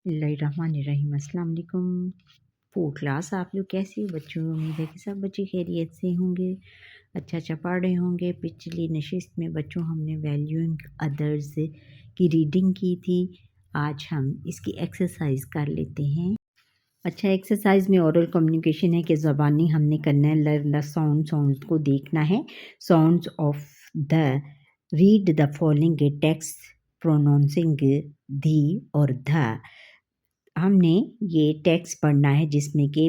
बिस्मिल्लाहिर्रहमानिर्रहीम। अस्सलाम वालेकुम। 4 क्लास आप लोग कैसे हो बच्चों? उम्मीद है कि सब बच्चे खैरियत से होंगे, अच्छा पढ़ रहे होंगे। पिछली नशिस्त में बच्चों हमने वैल्यूइंग अदर्स की रीडिंग की थी। आज हम इसकी एक्सरसाइज कर लेते हैं। अच्छा, एक्सरसाइज में ओरल कम्युनिकेशन है कि ज़बानी हमने करना है। लर्न द साउंड्स को देखना है। Sounds of the, read the following text pronouncing the और द। हमने ये टेक्स्ट पढ़ना है जिसमें कि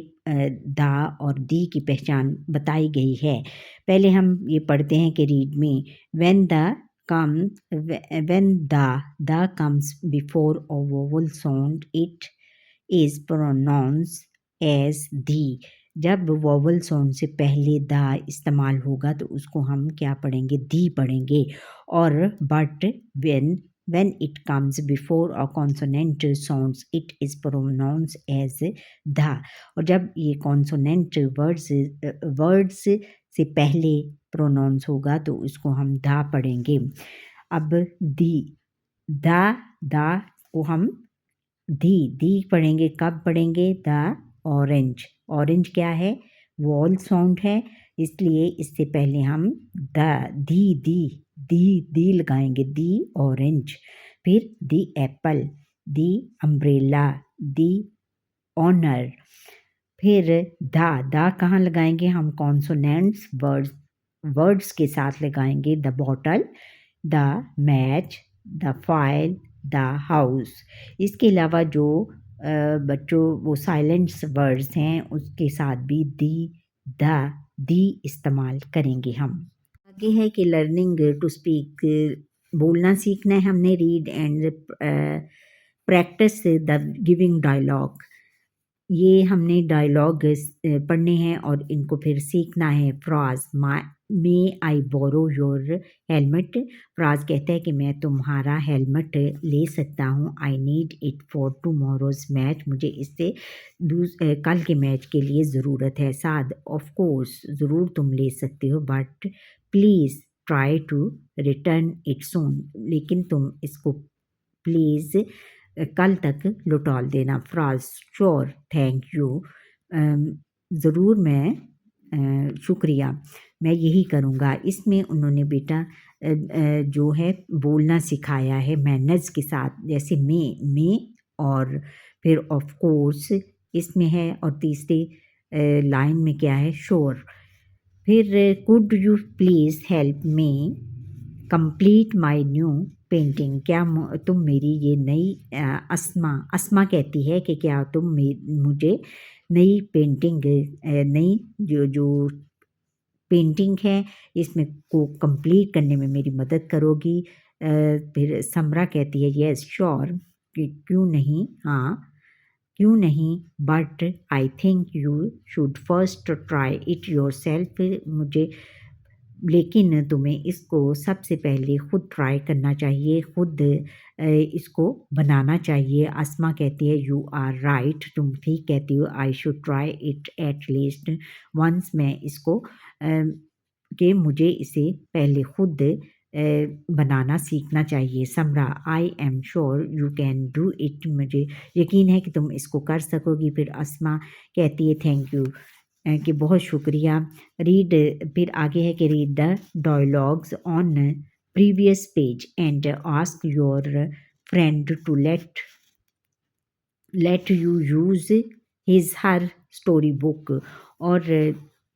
दा और दी की पहचान बताई गई है। पहले हम ये पढ़ते हैं कि रीड में when the come when the comes before a vowel sound it is pronounce as the. जब वोवल साउंड से पहले दा इस्तेमाल होगा तो उसको हम क्या पढ़ेंगे? दी पढ़ेंगे। और but when it comes before a consonant sounds it is pronounced as the। और जब ये consonant words से पहले प्रोनाउंस होगा तो उसको हम दा पढ़ेंगे। अब दी, दा को हम दी पढ़ेंगे। कब पढ़ेंगे? The orange. ऑरेंज क्या है? वॉल साउंड है, इसलिए इससे पहले हम दी लगाएंगे। The orange. फिर दी एप्पल, दी अम्ब्रेला, दी ऑनर। फिर दा कहाँ लगाएंगे हम? कॉन्सोनेंट्स वर्ड्स के साथ लगाएंगे। The bottle, the match, the file, the house. इसके अलावा जो बच्चों वो साइलेंट्स वर्ड्स हैं उसके साथ भी दी इस्तेमाल करेंगे हम। आगे है कि लर्निंग टू स्पीक, बोलना सीखना है हमने। Read and practice the giving dialogue. ये हमने डायलॉग पढ़ने हैं और इनको फिर सीखना है। Faraz, may I borrow your helmet. Faraz कहता है कि मैं तुम्हारा हेलमेट ले सकता हूँ। I need it for tomorrow's match. मुझे इससे कल के मैच के लिए ज़रूरत है। साद, ऑफ कोर्स, ज़रूर तुम ले सकते हो, but please try to return it soon. लेकिन तुम इसको प्लीज़ कल तक लौटा देना। फ्राज, श्योर, थैंक यू, ज़रूर, मैं शुक्रिया, मैं यही करूँगा। इसमें उन्होंने बेटा जो है बोलना सिखाया है मैनर्स के साथ, जैसे मे और फिर ऑफ कोर्स इसमें है। और तीसरी लाइन में क्या है? श्योर। फिर could you please help me complete my new painting. क्या तुम मेरी ये नई अस्मा कहती है कि क्या तुम मुझे नई पेंटिंग, नई जो पेंटिंग है इसमें को कंप्लीट करने में मेरी मदद करोगी? फिर समरा कहती है यस श्योर, कि क्यों नहीं, हाँ क्यों नहीं, but I think you should first try it your self. मुझे लेकिन तुम्हें इसको सबसे पहले ख़ुद ट्राई करना चाहिए, ख़ुद इसको बनाना चाहिए। अस्मा कहती है यू आर राइट, तुम ठीक कहती हो। I should try it at least once. मैं इसको कि मुझे इसे पहले ख़ुद बनाना सीखना चाहिए। Samra, I am sure you can do it. मुझे यकीन है कि तुम इसको कर सकोगी। फिर अस्मा कहती है थैंक यू, कि बहुत शुक्रिया। रीड, फिर आगे है कि read the dialogues on previous page and ask your friend to let you use his her story book. और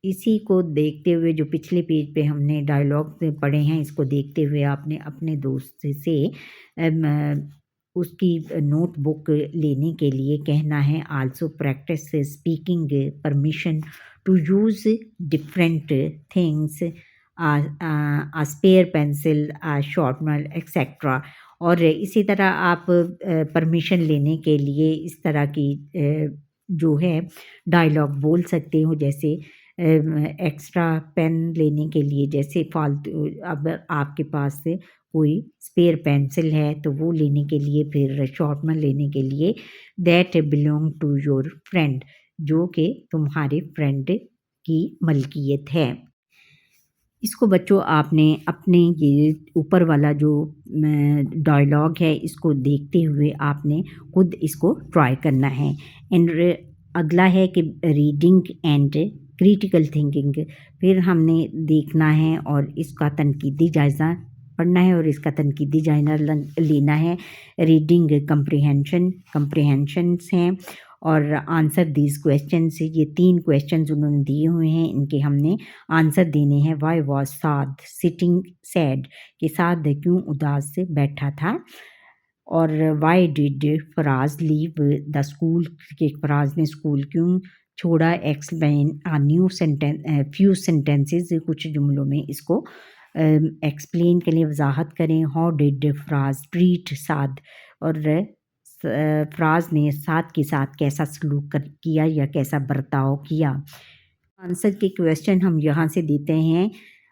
इसी को देखते हुए जो पिछले पेज पे हमने डायलॉग पढ़े हैं, इसको देखते हुए आपने अपने दोस्त से उसकी नोटबुक लेने के लिए कहना है। Also practice speaking permission to use different things, a spare pencil, a sharpener etcetera. और इसी तरह आप परमिशन लेने के लिए इस तरह की जो है डायलॉग बोल सकते हो, जैसे एक्स्ट्रा पेन लेने के लिए, जैसे फालतू अगर आपके पास से कोई स्पेयर पेंसिल है तो वो लेने के लिए, फिर शार्पनर लेने के लिए that belong to your friend, जो कि तुम्हारे फ्रेंड की मलकियत है। इसको बच्चों आपने अपने ये ऊपर वाला जो डायलॉग है इसको देखते हुए आपने खुद इसको ट्राई करना है। एंड अगला है कि रीडिंग एंड क्रिटिकल थिंकिंग। फिर हमने देखना है और इसका तनकीदी जायज़ा पढ़ना है और इसका तनकीदी जायज़ा लेना है। रीडिंग कंप्रीहेंशंस हैं और आंसर दीज क्वेश्चन से, ये 3 क्वेश्चंस उन्होंने दिए हुए हैं, इनके हमने आंसर देने हैं। Why was Saad sitting sad, कि साद क्यों उदास से बैठा था। और why did Faraz leave the school, कि फराज ने स्कूल क्यों छोड़ा। Explain a new sentence few sentences, कुछ जुमलों में इसको एक्सप्लेन के लिए वजाहत करें। How did Faraz treat Saad, और फराज ने साद के साथ कैसा सलूक किया या कैसा बर्ताव किया। आंसर के क्वेश्चन हम यहाँ से देते हैं।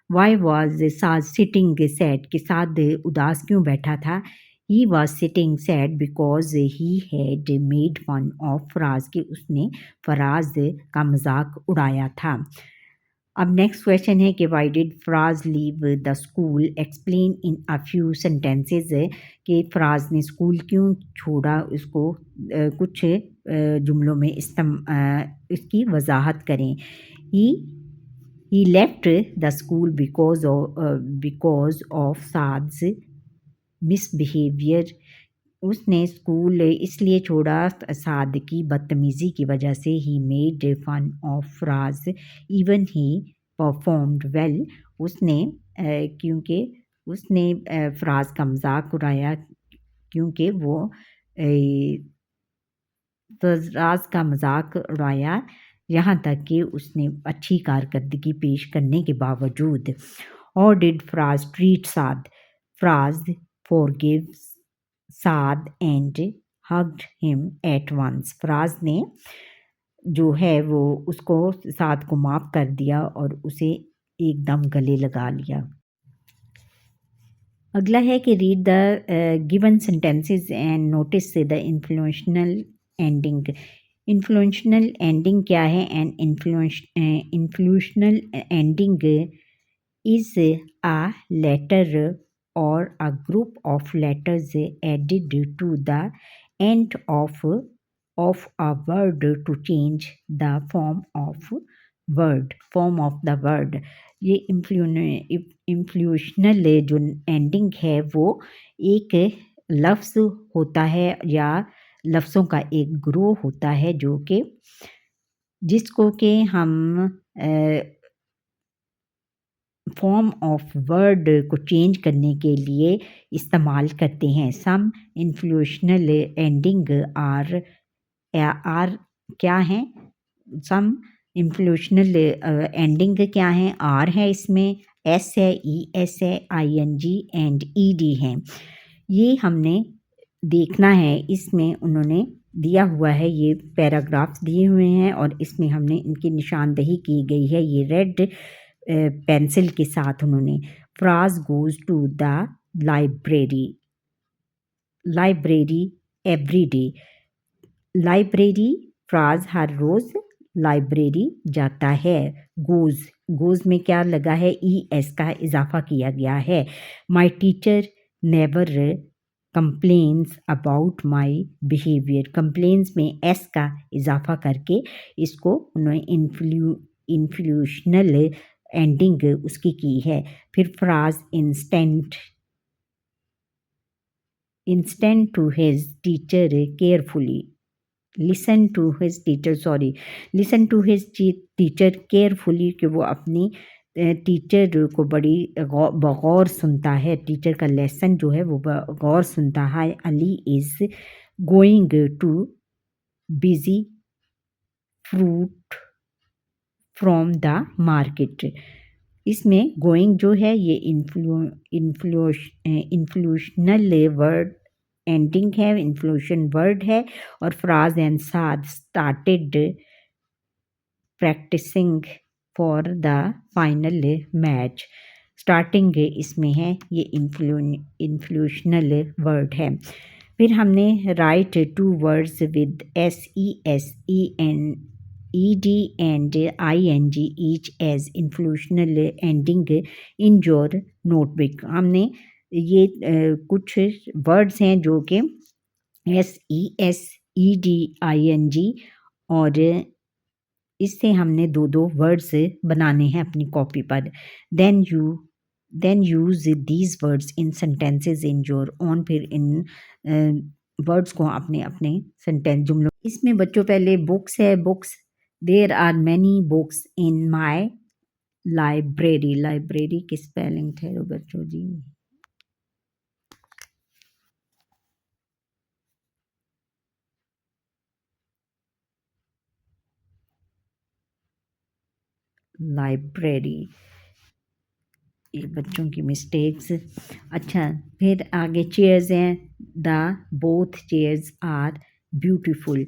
Why was Saad sitting sad, कि साद उदास क्यों बैठा था। He was sitting sad because he had made fun of Faraz, कि उसने फराज का मजाक उड़ाया था। अब नेक्स्ट क्वेश्चन है कि why did Faraz leave the school, explain in a few sentences, कि फराज ने स्कूल क्यों छोड़ा, उसको कुछ जुमलों में इसकी वजाहत करें। He left the school because of Saad's misbehaviour, उसने स्कूल इसलिए छोड़ा साद की बदतमीज़ी की वजह से। He made fun of Faraz even he performed well, उसने क्योंकि उसने फराज का मजाक उड़ाया क्योंकि वो फराज का मजाक उड़ाया यहाँ तक कि उसने अच्छी कारकर्दगी पेश करने के बावजूद। और did Faraz treat Saad, Faraz forgives Saad and hugged him at once, Faraz ने जो है वो उसको साद को माफ़ कर दिया और उसे एकदम गले लगा लिया। अगला है कि read the given sentences and notice the inflectional ending. Inflectional ending क्या है? And inflectional ending is a letter or a group of letters added to the end of a word to change the form of the word. ये इन्फ्लुएशनल जो ending है वो एक लफ्ज़ होता है या लफ्ज़ों का एक ग्रोह होता है जो कि जिसको कि हम फॉर्म ऑफ वर्ड को चेंज करने के लिए इस्तेमाल करते हैं। सम इन्फ्लुएशनल एंडिंग आर क्या हैं? सम इन्फ्लुएशनल एंडिंग क्या हैं? आर है, इसमें एस है, ई एस है, I N G and E D हैं। ये हमने देखना है, इसमें उन्होंने दिया हुआ है, ये पैराग्राफ्स दिए हुए हैं और इसमें हमने इनकी निशानदही की गई है। ये रेड पेंसिल के साथ उन्होंने Faraz goes to the library every day. Library, Faraz हर रोज़ लाइब्रेरी जाता है। गोज़ में क्या लगा है? ई एस का इजाफा किया गया है। My teacher never complains about my behaviour, complains में एस का इजाफा करके इसको उन्होंने इन्फ्लुएशनल एंडिंग उसकी की है। फिर Faraz instant to his teacher carefully, listen to his teacher carefully, कि वो अपनी टीचर को बड़ी बगौर सुनता है, टीचर का लेसन जो है वो गौर सुनता है। Ali is going too busy fruit from the market. इसमें गोइंग जो है ये इन्फ्लुएशनल वर्ड एंडिंग है, इन्फ्लुएशन वर्ड है। और Faraz and Saad started practicing for the final match. Starting इसमें है, ये इन्फ्लुएशनल वर्ड है। फिर हमने write 2 words with SESEN ed and ing each as influential ending in your notebook। हमने ये कुछ वर्ड्स हैं जो कि SESEDING और इससे हमने दो दो वर्ड्स बनाने हैं अपनी कॉपी पर। Then use these words in sentences in your own. फिर इन वर्ड्स को अपने अपने सेंटेंस जुमलों। इसमें बच्चों पहले बुक्स है। Books, there are many books in my library. Library की स्पेलिंग ठहरो बच्चों जी। लाइब्रेरी, ये बच्चों की मिस्टेक्स। अच्छा, फिर आगे चेयर्स हैं। The both chairs are beautiful.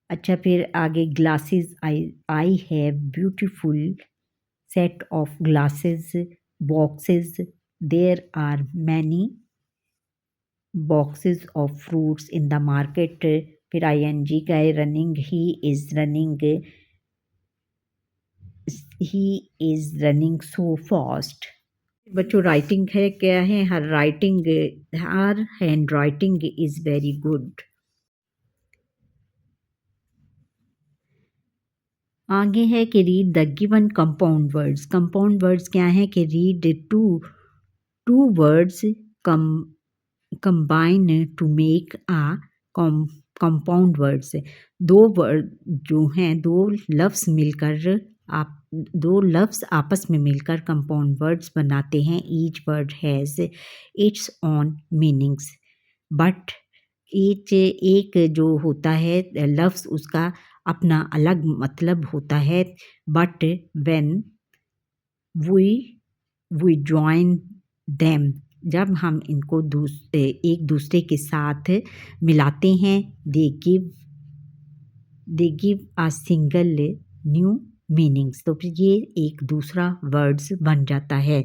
अच्छा, फिर आगे glasses, I have beautiful set of glasses. Boxes, there are many boxes of fruits in the market. फिर ING का है। Running, he is running so fast. बच्चों राइटिंग है, क्या है? Her hand writing is very good. आगे है कि read the given compound words. Compound words क्या है कि read two words combine to make uh compound words. दो वर्ड जो हैं, दो लफ्ज़ आपस में मिलकर कंपाउंड वर्ड्स बनाते हैं। Each word has its own meanings, but एक जो होता है लफ्ज़, उसका अपना अलग मतलब होता है। But when we join them, जब हम इनको एक दूसरे के साथ मिलाते हैं, they give a single new meanings. तो फिर ये एक दूसरा वर्ड्स बन जाता है।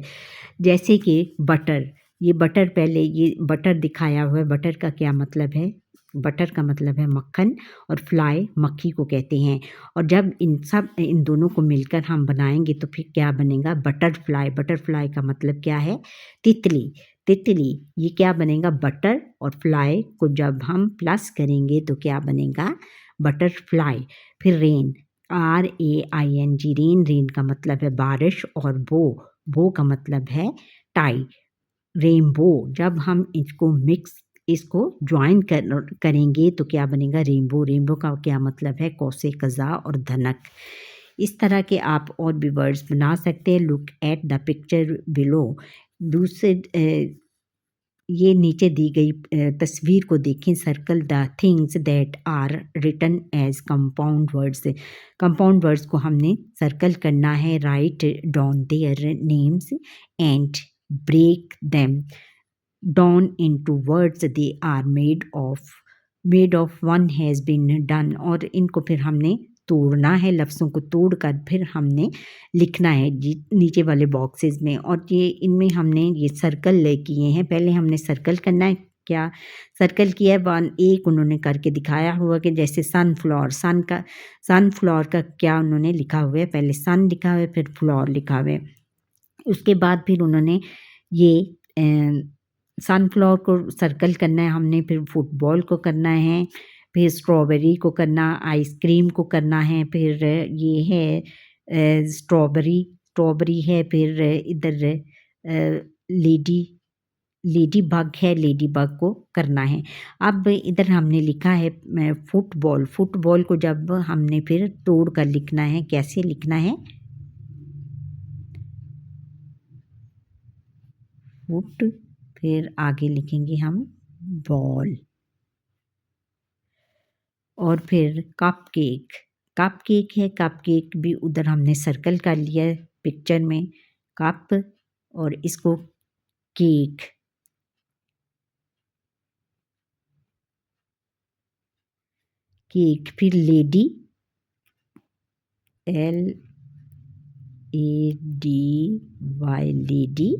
जैसे कि बटर, ये बटर, पहले ये बटर दिखाया हुआ है। बटर का क्या मतलब है? बटर का मतलब है मक्खन, और फ्लाई मक्खी को कहते हैं। और जब इन दोनों को मिलकर हम बनाएंगे तो फिर क्या बनेगा? बटरफ्लाई। बटरफ्लाई का मतलब क्या है? तितली। तितली, ये क्या बनेगा? बटर और फ्लाई को जब हम प्लस करेंगे तो क्या बनेगा? बटरफ्लाई। फिर रेन, RAING, रेन का मतलब है बारिश। और बो का मतलब है टाई। रेनबो, जब हम इसको ज्वाइन करेंगे तो क्या बनेगा? रेनबो। रेनबो का क्या मतलब है? कौसे, कज़ा और धनक। इस तरह के आप और भी वर्ड्स बना सकते हैं। Look at the picture below. ये नीचे दी गई तस्वीर को देखें। Circle the things that are written as compound words. Compound words को हमने सर्कल करना है। Write down their names and break them down into words they are made of one has been done. और इनको फिर हमने तोड़ना है, लफ्ज़ों को तोड़कर फिर हमने लिखना है नीचे वाले बॉक्सेस में। और ये इनमें हमने ये सर्कल किए हैं। पहले हमने सर्कल करना है। क्या सर्कल किया है? एक उन्होंने करके दिखाया हुआ कि जैसे सनफ्लावर, सनफ्लावर का क्या उन्होंने लिखा हुआ है? पहले सन लिखा हुआ है, फिर फ्लावर लिखा हुआ है। उसके बाद फिर उन्होंने ये सनफ्लावर को सर्कल करना है हमने, फिर फुटबॉल को करना है, फिर स्ट्रॉबेरी को करना, आइसक्रीम को करना है, फिर ये है स्ट्रॉबेरी है, फिर इधर लेडी बग है, लेडी बग को करना है। अब इधर हमने लिखा है फुटबॉल। फुटबॉल को जब हमने फिर तोड़ कर लिखना है, कैसे लिखना है? फुट, फिर आगे लिखेंगे हम बॉल। और फिर कप केक, कप केक है, कप केक भी उधर हमने सर्कल कर लिया है पिक्चर में। कप और इसको केक। केक, फिर लेडी, LADY, लेडी।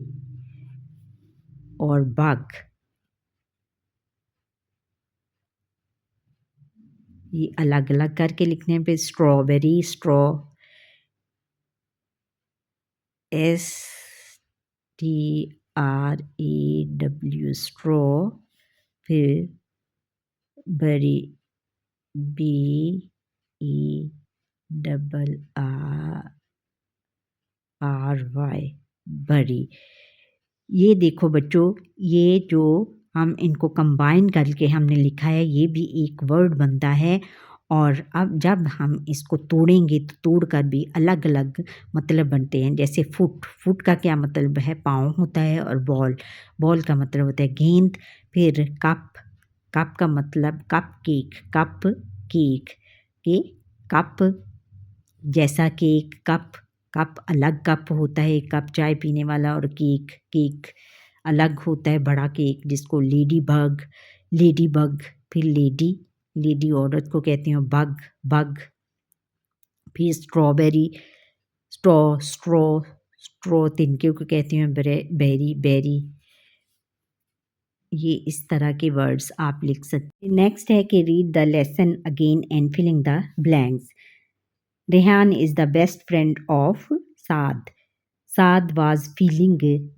और बग, ये अलग अलग करके लिखने हैं। फिर स्ट्रॉबेरी, स्ट्रॉ, STRAW, स्ट्रॉ। फिर बरी, BERRY, बरी। ये देखो बच्चों, ये जो हम इनको कंबाइन करके हमने लिखा है, ये भी एक वर्ड बनता है। और अब जब हम इसको तोड़ेंगे तो तोड़कर भी अलग अलग मतलब बनते हैं। जैसे फुट, फुट का क्या मतलब है? पाँव होता है। और बॉल, बॉल का मतलब होता है गेंद। फिर कप, कप का मतलब कप केक, कप केक के कप जैसा केक, कप, कप अलग कप होता है, कप चाय पीने वाला। और केक, केक अलग होता है, बड़ा केक जिसको लेडी बग, लेडी बग। फिर लेडी, लेडी औरत को कहते हैं बग, बग। फिर स्ट्रॉबेरी, स्ट्रॉ, स्ट्रॉ, स्ट्रॉ तिनके को कहते हैं बेरी, बेरी। ये इस तरह के वर्ड्स आप लिख सकते हैं। नेक्स्ट है कि read the lesson again and filling the blanks. Rehan is the best friend of Saad. Saad was feeling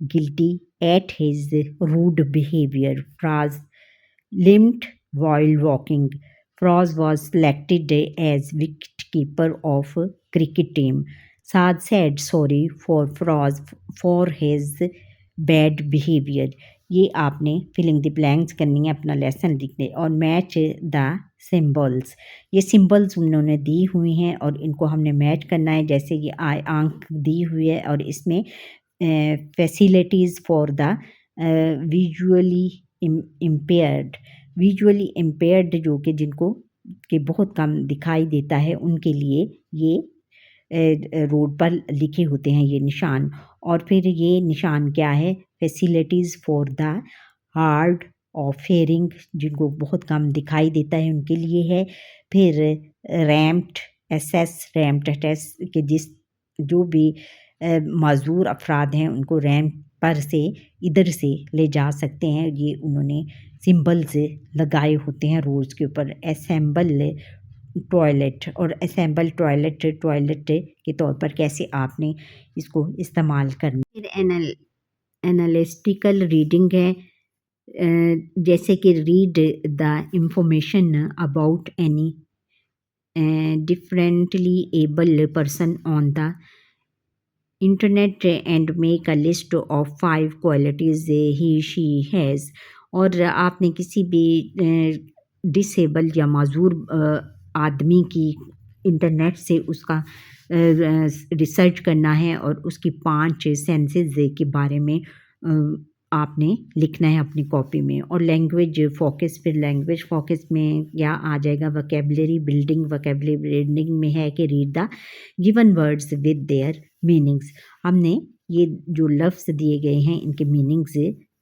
guilty at his rude behavior. Fraz limped while walking. Fraz was selected as wicketkeeper of cricket team. Saad said sorry for Fraz for his bad behavior. ये आपने filling the blanks करनी है, अपना lesson लिखने। और match the symbols, ये symbols उन्होंने दी हुई हैं और इनको हमने मैच करना है। जैसे ये आंख दी हुई है और इसमें facilities for the visually impaired, visually impaired जो कि जिनको कि बहुत कम दिखाई देता है, उनके लिए ये रोड पर लिखे होते हैं ये निशान। और फिर ये निशान क्या है? Facilities for the hard of hearing, जिनको बहुत कम दिखाई देता है उनके लिए है। फिर रैम्प्ड एसेस, रैम्प्ड एसेस के जिस जो भी माजूर अफराद हैं उनको रैम्प पर से इधर से ले जा सकते हैं। ये उन्होंने सिंबल्स लगाए होते हैं रोड्स के ऊपर। असेंबल टॉयलेट, और असेंबल टॉयलेट, टॉयलेट के तौर पर कैसे आपने इसको इस्तेमाल करना। फिर एनालिटिकल रीडिंग है, जैसे कि read the information about any differently able person on the internet and make a list of 5 qualities he she has. और आपने किसी भी डिसेबल या माजूर आदमी की इंटरनेट से उसका रिसर्च करना है और उसकी 5 सेंसेस के बारे में आपने लिखना है अपनी कॉपी में। और लैंग्वेज फोकस, फिर लैंग्वेज फोकस में क्या आ जाएगा? वोकेबलरी बिल्डिंग, वोकेबलरी बिल्डिंग में है कि read the given words with their meanings. हमने ये जो लफ्ज़ दिए गए हैं इनके मीनिंग्स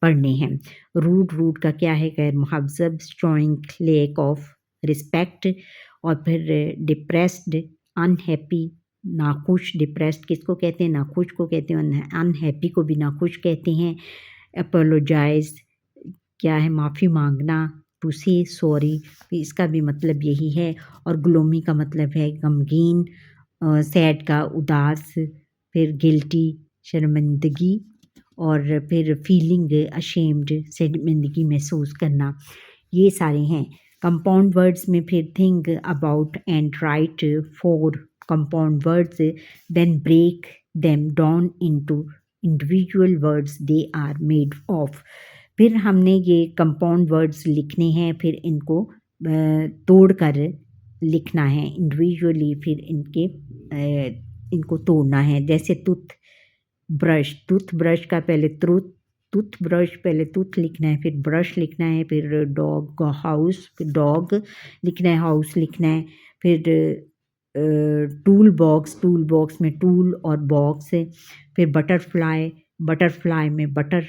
पढ़ने हैं। रूड, रूड का क्या है? गैर मुहज़्ज़ब, शोइंग लैक ऑफ रिस्पेक्ट। और फिर डिप्रेस्ड, अनहैप्पी, नाखुश। डिप्रेस्ड किसको कहते हैं? नाखुश को कहते हैं। अनहैप्पी को भी नाखुश कहते हैं। अपोलोजाइज क्या है? माफ़ी मांगना। टू से सॉरी, इसका भी मतलब यही है। और ग्लोमी का मतलब है गमगीन। सैड का उदास। फिर गिल्टी, शर्मिंदगी। और फिर फीलिंग अशेम्ड, शर्मिंदगी महसूस करना। ये सारे हैं। कंपाउंड वर्ड्स में फिर think about and write 4 compound words, then break them down into individual words they are made of. फिर हमने ये कंपाउंड वर्ड्स लिखने हैं, फिर इनको तोड़ कर लिखना है इंडिविजुअली। फिर इनको तोड़ना है। जैसे टूथ ब्रश, टूथ ब्रश का पहले टूथ ब्रश, पहले टूथ लिखना है, फिर ब्रश लिखना है। फिर डॉग, हाउस, फिर डॉग लिखना है, हाउस लिखना है। फिर टूल बॉक्स, टूल बॉक्स में टूल और बॉक्स है। फिर बटरफ्लाई, बटरफ्लाई में बटर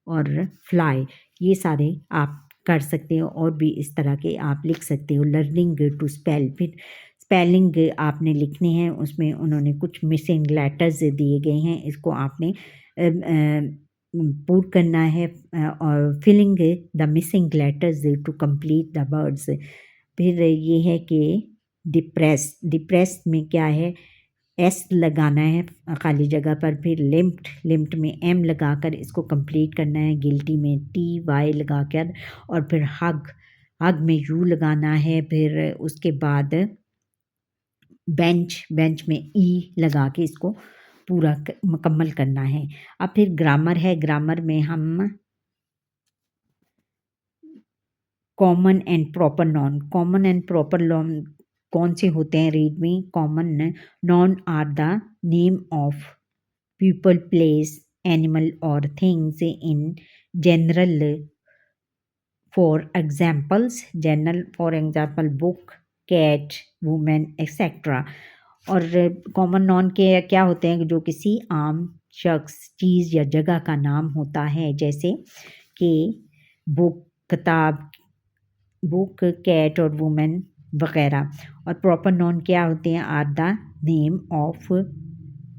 और फ्लाई। ये सारे आप कर सकते हो और भी इस तरह के आप लिख सकते हो। लर्निंग टू स्पेल, फिर स्पेलिंग आपने लिखनी है, उसमें उन्होंने कुछ मिसिंग लेटर्स दिए गए हैं, इसको आपने पुट करना है। और filling the missing letters to complete the words. फिर ये है कि डिप्रेस में क्या है, एस लगाना है खाली जगह पर, फिर लिम्प्ट में एम लगाकर इसको कंप्लीट करना है, गिल्टी में टी वाई लगाकर, और फिर हग में यू लगाना है, फिर उसके बाद बेंच में ई लगा के इसको पूरा मुकम्मल करना है। अब फिर ग्रामर है, ग्रामर में हम कॉमन एंड प्रॉपर नॉन कौन से होते हैं, read me. Common noun are the name of people, place, animal और things in general. For example book, cat, women etcetera. और कॉमन नॉन के क्या होते हैं, जो किसी आम शख्स, चीज़ या जगह का नाम होता है, जैसे कि बुक, किताब, बुक, कैट और वुमेन वगैरह। और प्रॉपर नॉन क्या होते हैं, are the name of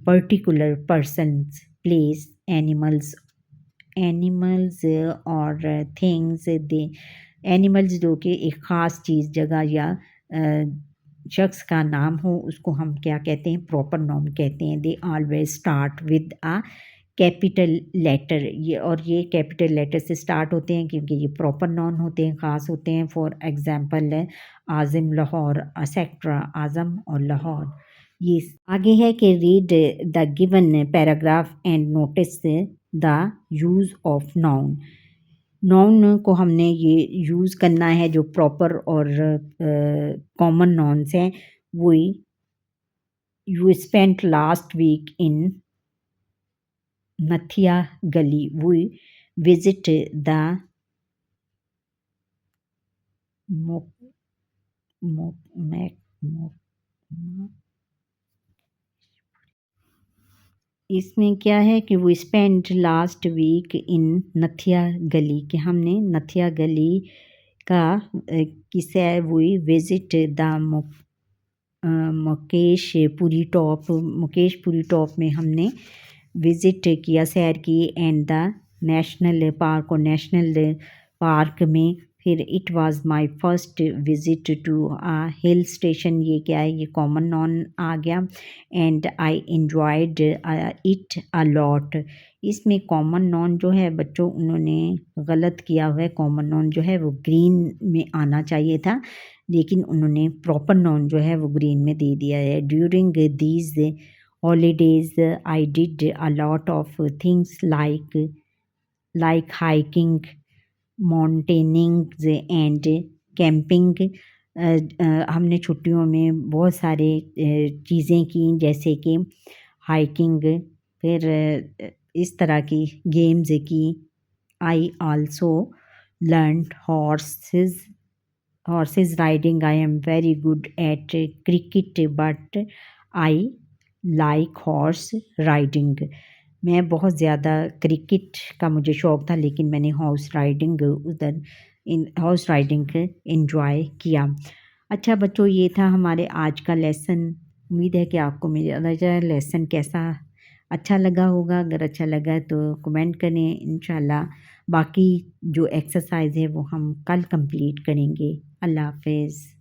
particular persons, place, animals और थिंग्स। दे एनिमल्स जो कि एक ख़ास चीज़, जगह या शख्स का नाम हो, उसको हम क्या कहते हैं, प्रॉपर नॉन कहते हैं। They always start with a capital letter, ये कैपिटल लेटर से स्टार्ट होते हैं क्योंकि ये प्रॉपर नॉन होते हैं, ख़ास होते हैं। For example Azam, Lahore, etcetera, Azam और लाहौर। ये आगे है कि read the given paragraph and notice the use of noun. Noun को हमने ये यूज़ करना है, जो प्रॉपर और कॉमन नाउन्स हैं। वही, यू स्पेंट लास्ट वीक इन नथिया गली, वी विजिट द इसमें क्या है कि वो स्पेंड लास्ट वीक इन नथिया गली, कि हमने नथिया गली का किस्सा है, वही विजिट द मुकेशपुरी टॉप में हमने विज़िट किया, सैर की। एंड द नेशनल पार्क, और नेशनल पार्क में। फिर it was my first visit to a hill station, ये क्या है, ये कॉमन नॉन आ गया। And I enjoyed it a lot. इसमें कॉमन नॉन जो है बच्चों, उन्होंने गलत किया हुआ है। कॉमन नॉन जो है वो ग्रीन में आना चाहिए था, लेकिन उन्होंने प्रॉपर नॉन जो है वो ग्रीन में दे दिया है। During these holidays I did a lot of things like hiking, mountaineering and camping। हमने छुट्टियों में बहुत सारे चीज़ें की, जैसे कि हाइकिंग, फिर इस तरह की गेम्स की। I also learn horses riding। I am very good at cricket but I like horse riding. मैं बहुत ज़्यादा क्रिकेट का मुझे शौक़ था, लेकिन मैंने हॉर्स राइडिंग एंजॉय किया। अच्छा बच्चों, ये था हमारे आज का लेसन। उम्मीद है कि आपको मेरा लेसन कैसा अच्छा लगा होगा। अगर अच्छा लगा तो कमेंट करें। इंशाल्लाह बाकी जो एक्सरसाइज है वो हम कल कंप्लीट करेंगे। अल्लाह हाफ़िज़।